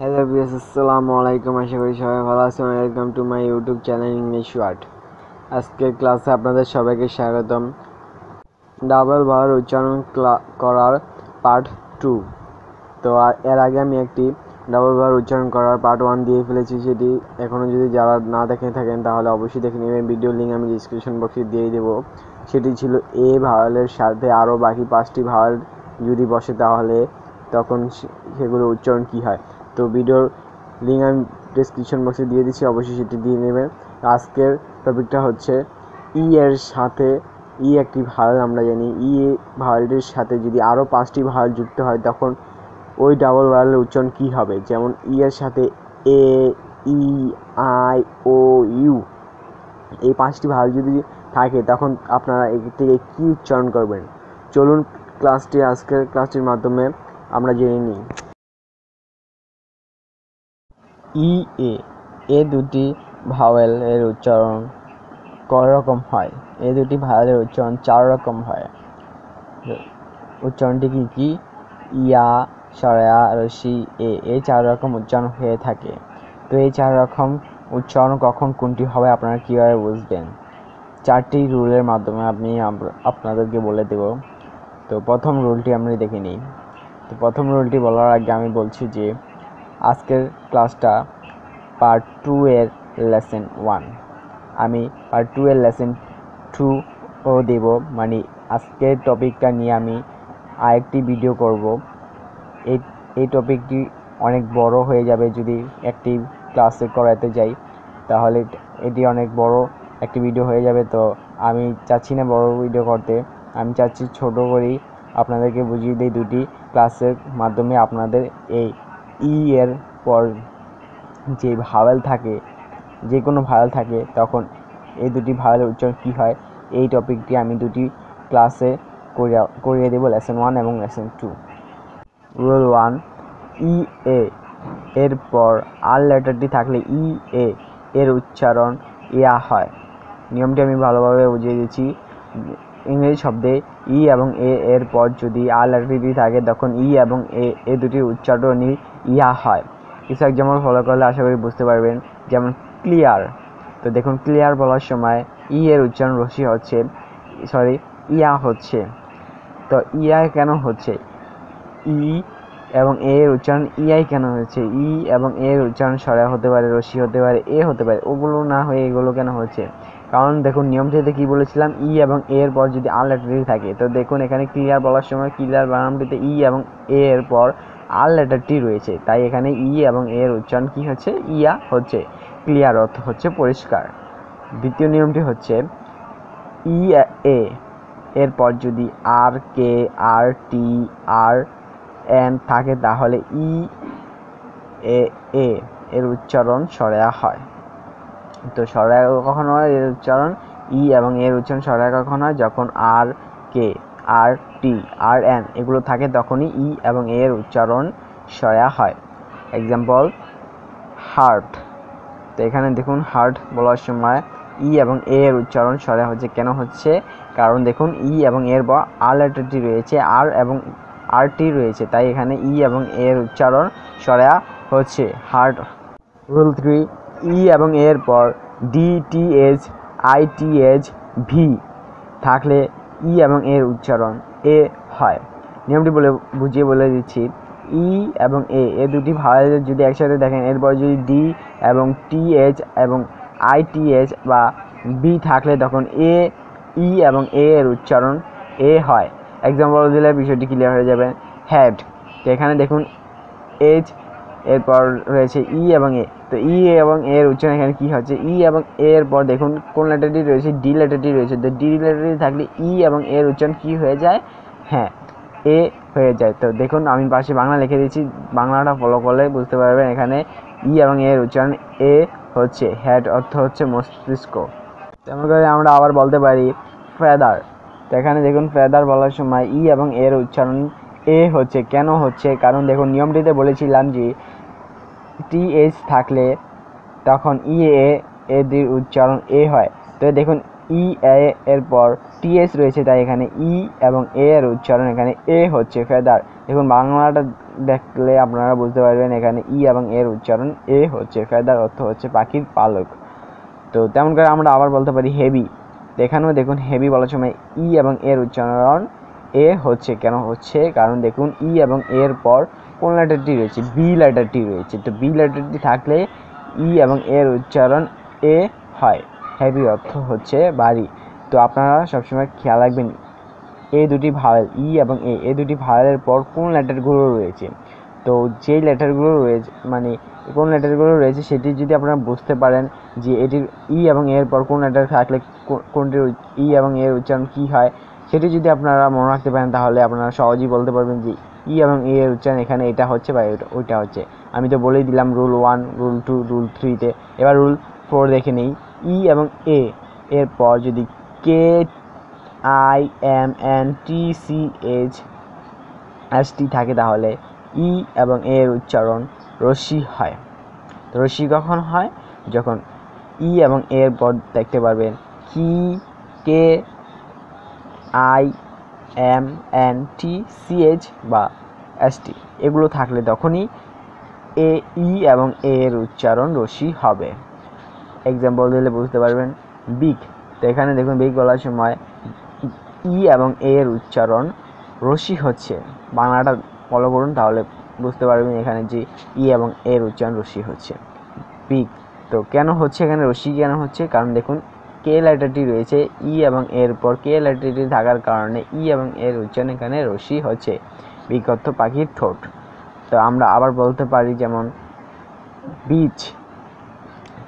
Hello viewers, আসসালামু আলাইকুম। আশা করি সবাই ভালো আছেন। Welcome to my YouTube channel English word. আজকের ক্লাসে আপনাদের সবাইকে স্বাগতম। ডাবল ভাওয়াল উচ্চারণ করার পার্ট 2। তো এর আগে আমি একটি ডাবল ভাওয়াল উচ্চারণ করার পার্ট 1 দিয়ে ফেলেছি। সেটি এখনও যদি যারা না দেখে থাকেন তাহলে অবশ্যই দেখে নেবেন। ভিডিও লিঙ্ক আমি ডিসক্রিপশন বক্সে দিয়ে দেবো। সেটি ছিল এ ভাওয়ালের সাথে আরও বাকি 5টি ভাওয়াল যদি বসে তাহলে তখন সেগুলো উচ্চারণ কী হয়। তো ভিডিওর লিঙ্ক আমি ডেসক্রিপশন বক্সে দিয়ে দিচ্ছি, অবশ্যই সেটি দিয়ে নেবেন। আজকের টপিকটা হচ্ছে ই এর সাথে একটি ভাওয়াল। আমরা জানি ই ভাওয়ালটির সাথে যদি আরও 5টি ভাওয়াল যুক্ত হয় তখন ওই ডাবল ভাওয়ালের উচ্চারণ কী হবে। যেমন ই এর সাথে এ, ই, আই, ও, ইউ, এই 5টি ভাওয়াল যদি থাকে তখন আপনারা এর থেকে কী উচ্চারণ করবেন। চলুন আজকের ক্লাসটির মাধ্যমে আমরা জেনে নিই। ই এ দুটি ভাওয়েলের উচ্চারণ কয় রকম হয়? এই দুটি ভাওয়েলের উচ্চারণ 4 রকম হয়। উচ্চারণটি কি কি? ইয়া, সরেয়া, রসি, এই 4 রকম উচ্চারণ হয়ে থাকে। তো এই 4 রকম উচ্চারণ কখন কোনটি হবে আপনারা কীভাবে বুঝবেন? 4টি রুলের মাধ্যমে আপনাদেরকে বলে দেব। তো প্রথম রুলটি আমরা দেখে নিই। তো প্রথম রুলটি বলার আগে আমি বলছি যে আজকের ক্লাসটা পার্ট 2 এর লেসন 1। আমি পার্ট 2 এর লেসন 2 ও দেব, মানে আজকের টপিকটা নিয়ে আমি আরেকটি ভিডিও করব। এই টপিকটি অনেক বড় হয়ে যাবে যদি একটি ক্লাসে করাতে যাই, তাহলে এটি অনেক বড় একটি ভিডিও হয়ে যাবে। তো আমি চাচ্ছি না বড় ভিডিও করতে, আমি চাচ্ছি ছোট করেই আপনাদেরকে বুঝিয়ে দিই। দুটি ক্লাসের মাধ্যমে আপনাদের এই ই এর পর যে ভাওয়েল থাকে, যে কোনো ভাওয়েল থাকে, তখন এই দুটি ভাওয়েলের উচ্চারণ কী হয় এই টপিকটি আমি দুটি ক্লাসে করিয়ে দেব, লেসন 1 এবং লেসন 2। রুল 1, ই এর পর আর লেটারটি থাকলে ই এর উচ্চারণ ইয়া হয়। নিয়মটি আমি ভালোভাবে বুঝিয়ে দিচ্ছি। ইংরেজি শব্দে ই এবং এর পর যদি আর লেটারটি থাকে তখন ই এবং এ দুটির উচ্চারণই ইয়া হয়। কিছু এক্সাম্পল ফলো করলে আশা করি বুঝতে পারবেন। যেমন ক্লিয়ার। তো দেখুন, ক্লিয়ার বলার সময় ই এর উচ্চারণ ইয়া হচ্ছে। তো ইয়া কেন হচ্ছে? ই এবং এর উচ্চারণ ইয়াই কেন হচ্ছে? ই এবং এর উচ্চারণ সরা হতে পারে, রসি হতে পারে, এ হতে পারে, ওগুলো না হয়ে এগুলো কেন হচ্ছে? কারণ দেখুন নিয়মটিতে কি বলেছিলাম, ই এবং এর পর যদি আর লেটারটি থাকে। তো দেখুন এখানে ক্লিয়ার বলার সময় ক্লিয়ার বানানটিতে ই এবং এর পর আর লেটারটি রয়েছে, তাই এখানে ই এবং এর উচ্চারণ কি হচ্ছে? ইয়া হচ্ছে। ক্লিয়ার অর্থ হচ্ছে পরিষ্কার। দ্বিতীয় নিয়মটি হচ্ছে ই এরপর যদি আর কে, আর টি, আর এন থাকে তাহলে ই এর উচ্চারণ সরেয়া হয়। তো সরেয়া কখন হয়? এর উচ্চারণ ই এবং এর উচ্চারণ সরেয়া কখন হয়? যখন আর কে, আর টি, আর এন এগুলো থাকে তখনই ই এবং এর উচ্চারণ সরেয়া হয়। Example, heart. তো এখানে দেখুন হার্ট বলার সময় ই এবং এর উচ্চারণ সরেয়া হচ্ছে। কেন হচ্ছে? কারণ দেখুন ই এবং এর পর আর লেটারটি রয়েছে, আর এবং আরটি রয়েছে, তাই এখানে ই এবং এর উচ্চারণ সরেয়া হচ্ছে। হার্ট। রুল 3, ই এবং এর পর D, T, H, I, T, H, V থাকলে ই এবং এর উচ্চারণ এ হয়। নিয়মটি বুঝিয়ে বলে দিচ্ছি। ই এবং এ দুটি ভাওয়েল যদি একসাথে দেখেন, এরপর যদি ডি এবং টি, এইচ এবং আই, টি, এইচ বা বি থাকলে তখন ই এবং এর উচ্চারণ এ হয়। এক্সাম্পল দিলে বিষয়টি ক্লিয়ার হয়ে যাবে। হ্যাড। তো এখানে দেখুন এইচ এরপর রয়েছে ই এবং এ। তো ই এবং এর উচ্চারণ এখানে কী হচ্ছে? ই এবং এর পর দেখুন কোন লেটারটি রয়েছে? ডি লেটারটি রয়েছে। তো ডি লেটারটি থাকলে ই এবং এর উচ্চারণ কী হয়ে যায়? হ্যাঁ, এ হয়ে যায়। তো দেখুন আমি পাশে বাংলা লিখে দিচ্ছি, বাংলাটা ফলো করলে বুঝতে পারবেন। এখানে ই এবং এর উচ্চারণ এ হচ্ছে। হেড অর্থ হচ্ছে মস্তিষ্ক। তেমন করে আমরা আবার বলতে পারি ফেদার। তো এখানে দেখুন ফেদার বলার সময় ই এবং এর উচ্চারণ এ হচ্ছে। কেন হচ্ছে? কারণ দেখুন নিয়মটিতে বলেছিলাম যে টি এইচ থাকলে তখন ই এর উচ্চারণ এ হয়। তো দেখুন ই এর পর টিএস রয়েছে, তাই এখানে ই এবং এ এর উচ্চারণ এখানে এ হচ্ছে ফেদার। দেখুন বাংলাটা দেখলে আপনারা বুঝতে পারবেন এখানে ই এবং এর উচ্চারণ এ হচ্ছে, ফেদার অর্থ হচ্ছে পাখির পালক। তো তেমন করে আমরা আবার বলতে পারি হেভি। এখানেও দেখুন হেভি বলার সময় ই এবং এর উচ্চারণ এ হচ্ছে, কেন হচ্ছে কারণ দেখুন ই এবং এর পর কোন লেটারটি রয়েছে, বি লেটারটি রয়েছে। তো বি লেটারটি থাকলে ই এবং এর উচ্চারণ এ হয়, হেভি অর্থ হচ্ছে ভারী। তো আপনারা সবসময় খেয়াল রাখবেন এই দুটি ভাওয়েল ই এবং এ দুটি ভাওয়েলের পর কোন লেটারগুলো রয়েছে। তো যেই লেটারগুলো রয়েছে মানে কোন লেটারগুলো রয়েছে সেটি যদি আপনারা বুঝতে পারেন যে এটির ই এবং এর পর কোন লেটার থাকলে কোনটির ই এবং এর উচ্চারণ কী হয়, সেটি যদি আপনারা মনে রাখতে পারেন তাহলে আপনারা সহজেই বলতে পারবেন যে ই এবং এর উচ্চারণ এখানে এটা হচ্ছে বা ওইটা হচ্ছে। আমি তো বলেই দিলাম রুল 1, রুল 2, রুল 3-তে। এবার রুল 4 দেখে নেই। ই এবং এ এর পর যদি K I M N T C H S T থাকে তাহলে ই এবং এর উচ্চারণ রশ্মি হয়। তো রশ্মি কখন হয়, যখন ই এবং এর পর দেখতে পারবেন কি, K I M N T C H বা এস টি এগুলো থাকলে তখনই এ ই এবং এর উচ্চারণ রশ্মি হবে। এক্সাম্পল দিলে বুঝতে পারবেন, বিগ। তো এখানে দেখুন বিগ বলার সময় ই এবং এর উচ্চারণ রশ্মি হচ্ছে। বাংলাটা ফলো করুন তাহলে বুঝতে পারবেন এখানে যে ই এবং এর উচ্চারণ রশ্মি হচ্ছে, বিগ। তো কেন হচ্ছে এখানে রশ্মি কেন হচ্ছে, কারণ দেখুন কে লেটারটি রয়েছে ই এবং এর পর কে লেটারটি থাকার কারণে ই এবং এর উচ্চারণ এখানে রশ্মি হচ্ছে, বিগ অর্থ পাখির ঠোঁট। তো আমরা আবার বলতে পারি যেমন বীজ।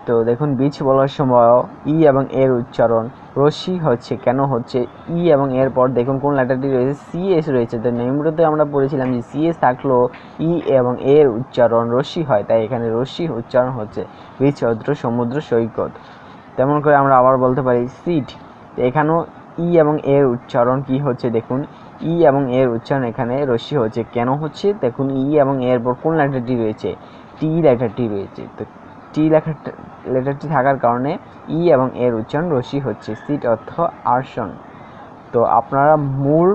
তো দেখুন বীজ বলার সময় ই এবং এর উচ্চারণ রশ্মি হচ্ছে, কেন হচ্ছে, ই এবং এর পর দেখুন কোন লেটারটি রয়েছে, সি এস রয়েছে। তো নিয়মটাতে আমরা পড়েছিলাম যে সি এস থাকলেও ই এবং এর উচ্চারণ রশ্মি হয়, তাই এখানে রশ্মি উচ্চারণ হচ্ছে বীজ অর্থ সমুদ্র সৈকত। তেমন করে আমরা আবার বলতে পারি সিড। এখানেও ই এবং এর উচ্চারণ কি হচ্ছে, দেখুন ই এবং এর উচ্চারণ এখানে রশ্মি হচ্ছে, কেন হচ্ছে, দেখুন ই এবং এর পর কোন লেটারটি রয়েছে, টি লেটারটি রয়েছে। তো টি লেটারটি থাকার কারণে ই এবং এর উচ্চারণ রশ্মি হচ্ছে, সিট অর্থ আসন। তো আপনারা মূল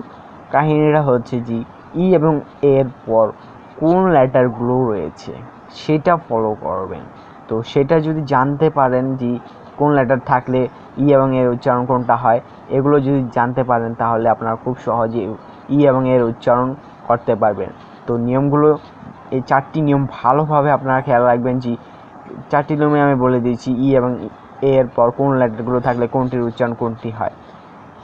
কাহিনীটা হচ্ছে যে ই এবং এর পর কোন লেটারগুলো রয়েছে সেটা ফলো করবেন। তো সেটা যদি জানতে পারেন যে কোন লেটার থাকলে ই এবং এর উচ্চারণ কোনটা হয়, এগুলো যদি জানতে পারেন তাহলে আপনারা খুব সহজে ই এবং এর উচ্চারণ করতে পারবেন। তো নিয়মগুলো, এই 4টি নিয়ম ভালোভাবে আপনারা খেয়াল রাখবেন যে 4টি নিয়মে আমি বলে দিয়েছি ই এবং এর পর কোন লেটারগুলো থাকলে কোনটির উচ্চারণ কোনটি হয়।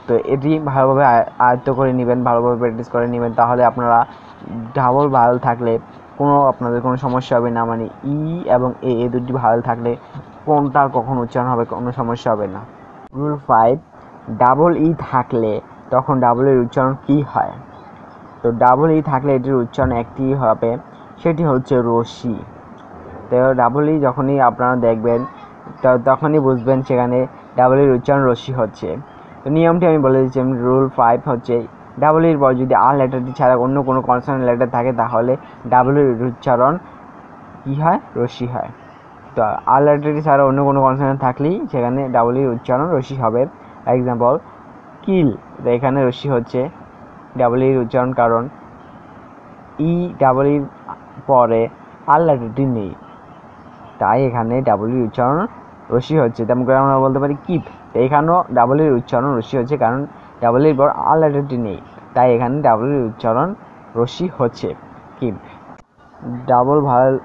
তো এটি ভালোভাবে আয়ত্ত করে নেবেন, ভালোভাবে প্র্যাকটিস করে নেবেন, তাহলে আপনারা ডাবল ভাওয়েল থাকলে আপনাদের কোনো সমস্যা হবে না। মানে ই এবং এ দুটি ভাওয়েল থাকলে কোনটার কখন উচ্চারণ হবে কোনো সমস্যা হবে না। রুল 5, ডাবল ই থাকলে তখন ডাবল এর উচ্চারণ কী হয়। তো ডাবল ই থাকলে এটির উচ্চারণ একটি হবে, সেটি হচ্ছে রশ্মি। তো ডাবল ই যখনই আপনারা দেখবেন তখনই বুঝবেন সেখানে ডাবল এর উচ্চারণ রশ্মি হচ্ছে। তো নিয়মটি আমি বলে দিচ্ছি। রুল 5 হচ্ছে ডাবল এর পর যদি আর লেটারটি ছাড়া অন্য কোনো কনসোনেন্ট লেটার থাকে তাহলে ডাবল এর উচ্চারণ কী হয়, রশ্মি হয়। তো আর লেটারটি ছাড়া অন্য কোনো কনসোনেন্ট থাকলেই সেখানে ডাবল এর উচ্চারণ রশ্মি হবে। এক্সাম্পল কিল। তো এখানে রশ্মি হচ্ছে ডাবল এর উচ্চারণ, কারণ ই ডাবল এর পরে আর লেটারটি নেই, তাই এখানে ডাবল এর উচ্চারণ রশ্মি হচ্ছে। তেমন করে আমরা বলতে পারি কিপ। এখানেও ডাবল এর উচ্চারণ রশ্মি হচ্ছে, কারণ ডাবল এর পর আর লেটারটি নেই, তাই এখানে ডাবল এর উচ্চারণ রশ্মি হচ্ছে, কিপ। ডাবল ভাওয়েল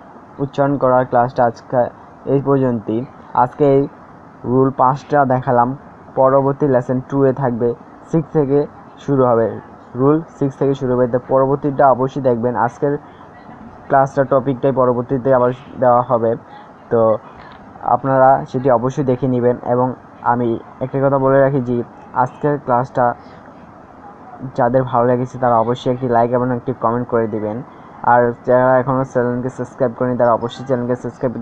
উচ্চারণ করার ক্লাসটা আজকে এই পর্যন্তই। আজকে এই রুল 5টা দেখালাম, পরবর্তী লেসন 2-এ থাকবে, 6 থেকে শুরু হবে, রুল 6 থেকে শুরু হবে। তো পরবর্তীটা অবশ্যই দেখবেন। আজকের ক্লাসটা টপিকটাই পরবর্তীতে আবার দেওয়া হবে, তো আপনারা সেটি অবশ্যই দেখে নেবেন। এবং আমি একটা কথা বলে রাখি যে আজকের ক্লাসটা যাদের ভালো লেগেছে তারা অবশ্যই একটি লাইক এবং একটি কমেন্ট করে দিবেন। আর যারা এখনও চ্যানেলকে সাবস্ক্রাইব করেনি তারা অবশ্যই চ্যানেলকে সাবস্ক্রাইব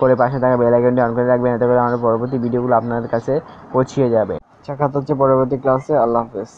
করে পাশে থাকা বেল আইকনটি অন করে রাখবেন, এতে করে আমাদের পরবর্তী ভিডিওগুলো আপনাদের কাছে পৌঁছিয়ে যাবে। সাক্ষাৎ হচ্ছে পরবর্তী ক্লাসে। আল্লাহ হাফেজ।